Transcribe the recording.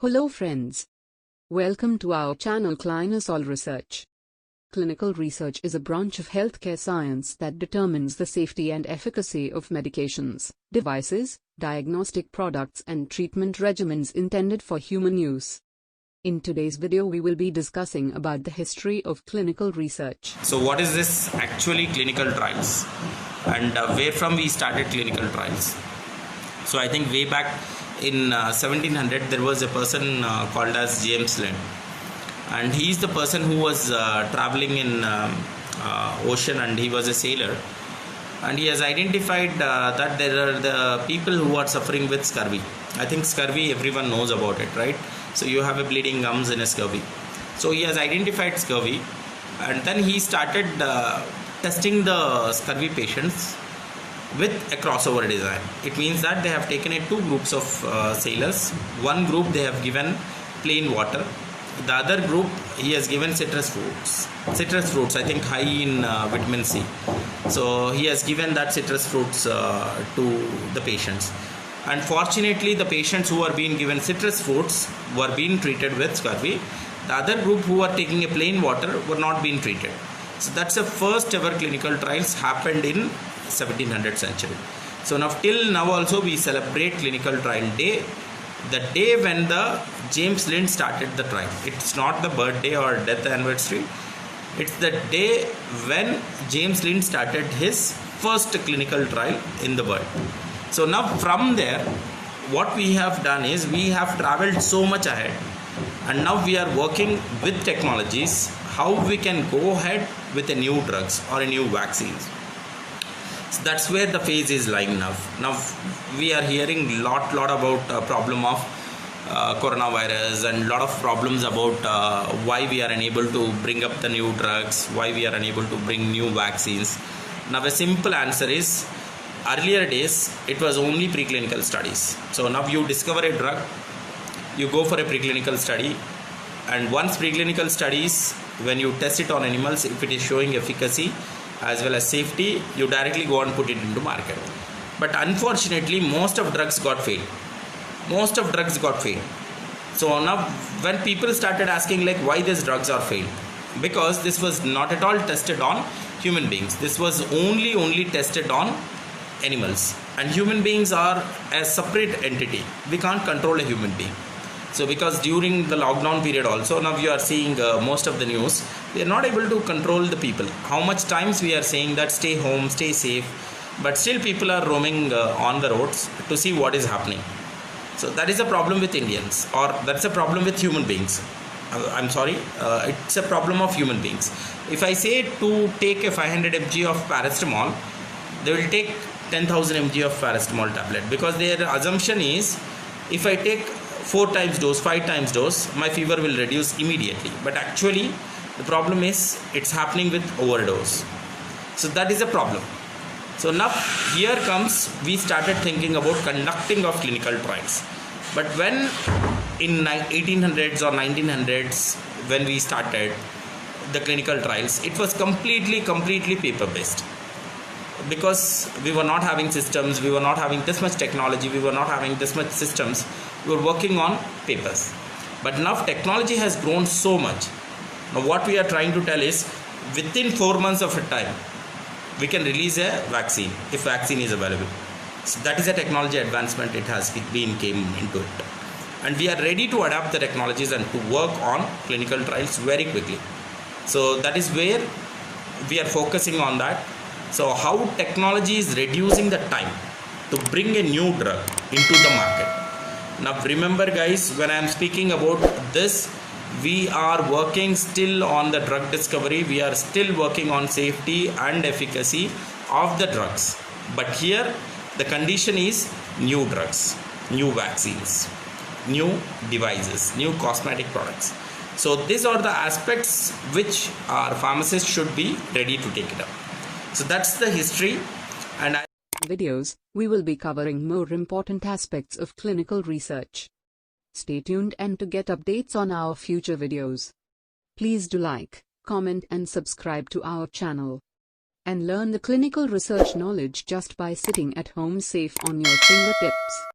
Hello friends. Welcome to our channel Clinosol Research. Clinical research is a branch of healthcare science that determines the safety and efficacy of medications, devices, diagnostic products and treatment regimens intended for human use. In today's video we will be discussing about the history of clinical research. So what is this actually clinical trials and where from we started clinical trials? So I think way back in 1700 there was a person called as James Lind, and he is the person who was traveling in ocean, and he was a sailor, and he has identified that there are the people who are suffering with scurvy. I think scurvy, everyone knows about it, right? So you have a bleeding gums in a scurvy. So he has identified scurvy, and then he started testing the scurvy patients with a crossover design. It means that they have taken two groups of sailors. One group they have given plain water. The other group he has given citrus fruits. Citrus fruits, I think, high in vitamin C. So he has given that citrus fruits to the patients. Unfortunately, the patients who are being given citrus fruits were being treated with scurvy. The other group who are taking a plain water were not being treated. So that's the first ever clinical trials happened in 1700th century. So now till now also we celebrate clinical trial day, the day when the James Lind started the trial. It's not the birthday or death anniversary. It's the day when James Lind started his first clinical trial in the world. So now from there, what we have done is we have traveled so much ahead, and now we are working with technologies how we can go ahead with a new drugs or a new vaccines. So that's where the phase is lying now. Now we are hearing lot about problem of coronavirus, and lot of problems about why we are unable to bring up the new drugs, why we are unable to bring new vaccines. Now a simple answer is, earlier days it was only preclinical studies. So now you discover a drug, you go for a preclinical study, and once preclinical studies, when you test it on animals, if it is showing efficacy as well as safety, you directly go and put it into market. But unfortunately, most of drugs got failed. So now when people started asking like why these drugs are failed, because this was not at all tested on human beings. This was only tested on animals, and human beings are a separate entity. We can't control a human being. So because during the lockdown period also, now you are seeing most of the news, we are not able to control the people. How much times we are saying that stay home, stay safe, but still people are roaming on the roads to see what is happening. So that is a problem with Indians, or that's a problem with human beings. I'm sorry, it's a problem of human beings. If I say to take a 500 mg of paracetamol, they will take 10,000 mg of paracetamol tablet, because their assumption is if I take 4 times dose, 5 times dose, my fever will reduce immediately. But actually the problem is it's happening with overdose. So that is a problem. So now here comes, we started thinking about conducting of clinical trials. But when in 1800s or 1900s, when we started the clinical trials, it was completely paper based, because we were not having systems, we were not having this much technology, we were not having this much systems. We were working on papers. But now technology has grown so much. Now what we are trying to tell is, within 4 months of a time, we can release a vaccine if vaccine is available. So that is a technology advancement. It has came into it, and we are ready to adapt the technologies and to work on clinical trials very quickly. So that is where we are focusing on that. So how technology is reducing the time to bring a new drug into the market. Now remember guys, when I am speaking about this, we are working still on the drug discovery. We are still working on safety and efficacy of the drugs. But here the condition is new drugs, new vaccines, new devices, new cosmetic products. So these are the aspects which our pharmacists should be ready to take it up. So that's the history. And videos, we will be covering more important aspects of clinical research. Stay tuned and to get updates on our future videos, please do like, comment and subscribe to our channel. And learn the clinical research knowledge just by sitting at home safe on your fingertips.